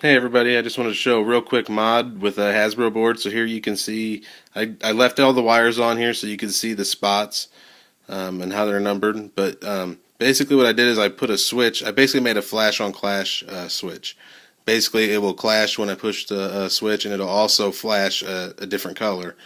Hey everybody, I just wanted to show a real quick mod with a Hasbro board. So here you can see, I left all the wires on here so you can see the spots and how they're numbered. But basically what I did is I put a switch, I basically made a flash on clash switch. Basically it will clash when I push the switch, and it'll also flash a different color.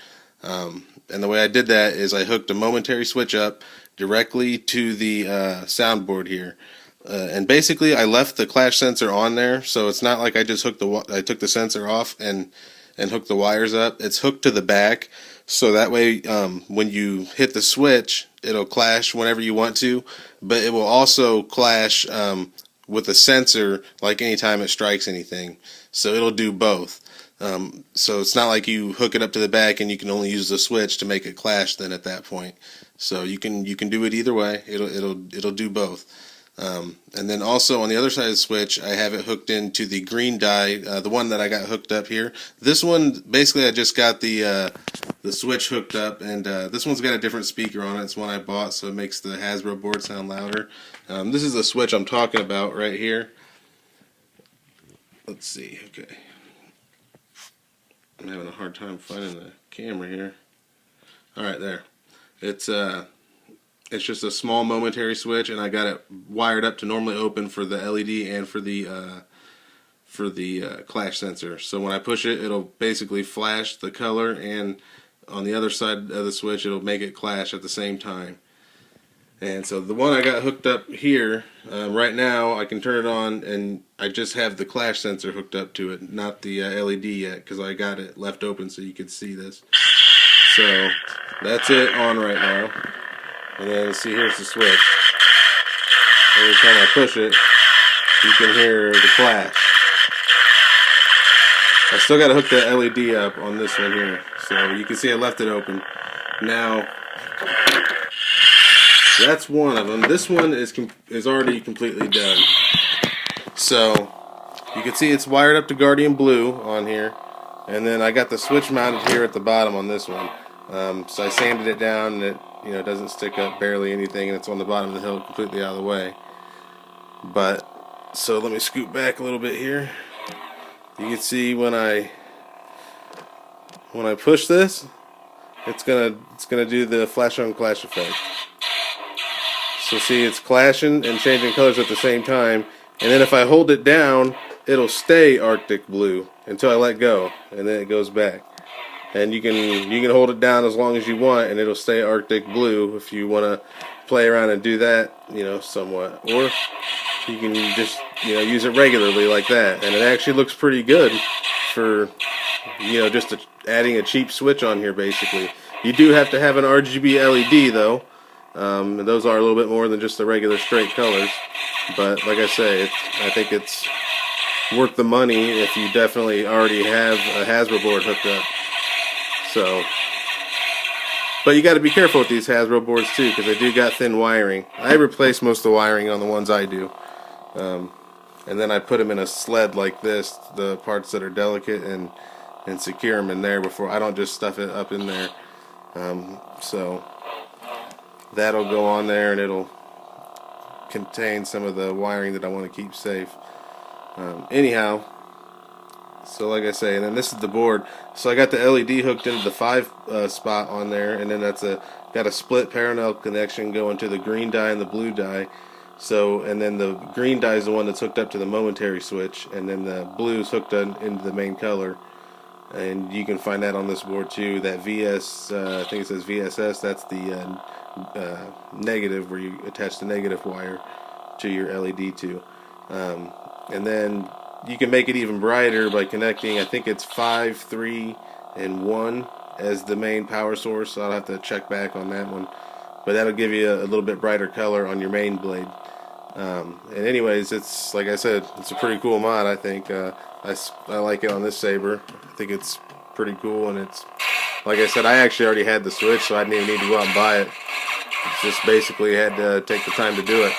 And the way I did that is I hooked a momentary switch up directly to the soundboard here. And basically, I left the clash sensor on there, so it's not like I just I took the sensor off and hooked the wires up. It's hooked to the back, so that way, when you hit the switch, it'll clash whenever you want to, but it will also clash with the sensor like anytime it strikes anything. So it'll do both. So it's not like you hook it up to the back and you can only use the switch to make it clash. Then at that point, so you can do it either way. It'll do both. And then also on the other side of the switch, I have it hooked into the green die, the one that I got hooked up here. This one, basically, I just got the switch hooked up, and this one's got a different speaker on it. It's one I bought, so it makes the Hasbro board sound louder. This is the switch I'm talking about right here. Let's see. Okay, I'm having a hard time finding the camera here. All right, there. It's just a small momentary switch, and I got it wired up to normally open for the LED and for the clash sensor. So when I push it, it'll basically flash the color, and on the other side of the switch, it'll make it clash at the same time. And so the one I got hooked up here, right now, I can turn it on, and I just have the clash sensor hooked up to it, not the LED yet, because I got it left open so you could see this. So that's it on right now. And then see, here's the switch. Every time I push it, you can hear the clash. I still got to hook the LED up on this one here, so you can see I left it open. Now, that's one of them. This one is already completely done. So you can see it's wired up to Guardian Blue on here, and then I got the switch mounted here at the bottom on this one. So I sanded it down, and it doesn't stick up barely anything, and it's on the bottom of the hill completely out of the way. But so let me scoot back a little bit here. You can see when I push this, it's gonna do the flash on clash effect. So see, it's clashing and changing colors at the same time, and then if I hold it down, it'll stay Arctic blue until I let go, and then it goes back. And you can hold it down as long as you want, and it'll stay Arctic blue if you want to play around and do that, somewhat. Or you can just, use it regularly like that, and it actually looks pretty good for, just adding a cheap switch on here, basically. You do have to have an RGB LED, though. And those are a little bit more than just the regular straight colors. But like I say, I think it's worth the money if you definitely already have a Hasbro board hooked up. So, but you got to be careful with these Hasbro boards too, because they do got thin wiring. I replace most of the wiring on the ones I do, and then I put them in a sled like this, the parts that are delicate, and secure them in there before. I don't just stuff it up in there. So that'll go on there, and it'll contain some of the wiring that I want to keep safe. Anyhow. So like I say, and then this is the board. So I got the LED hooked into the 5 spot on there, and then got a split parallel connection going to the green die and the blue die. So, and then the green die is the one that's hooked up to the momentary switch, and then the blue is hooked into the main color. And you can find that on this board too. That VS, I think it says VSS. That's the negative, where you attach the negative wire to your LED to, and then you can make it even brighter by connecting, I think it's 5, 3, and 1 as the main power source. So I'll have to check back on that one. But that'll give you a little bit brighter color on your main blade. And anyways, it's, like I said, it's a pretty cool mod, I think. I like it on this saber. I think it's pretty cool, and it's, like I said, I actually already had the switch, so I didn't even need to go out and buy it. It's just basically had to take the time to do it.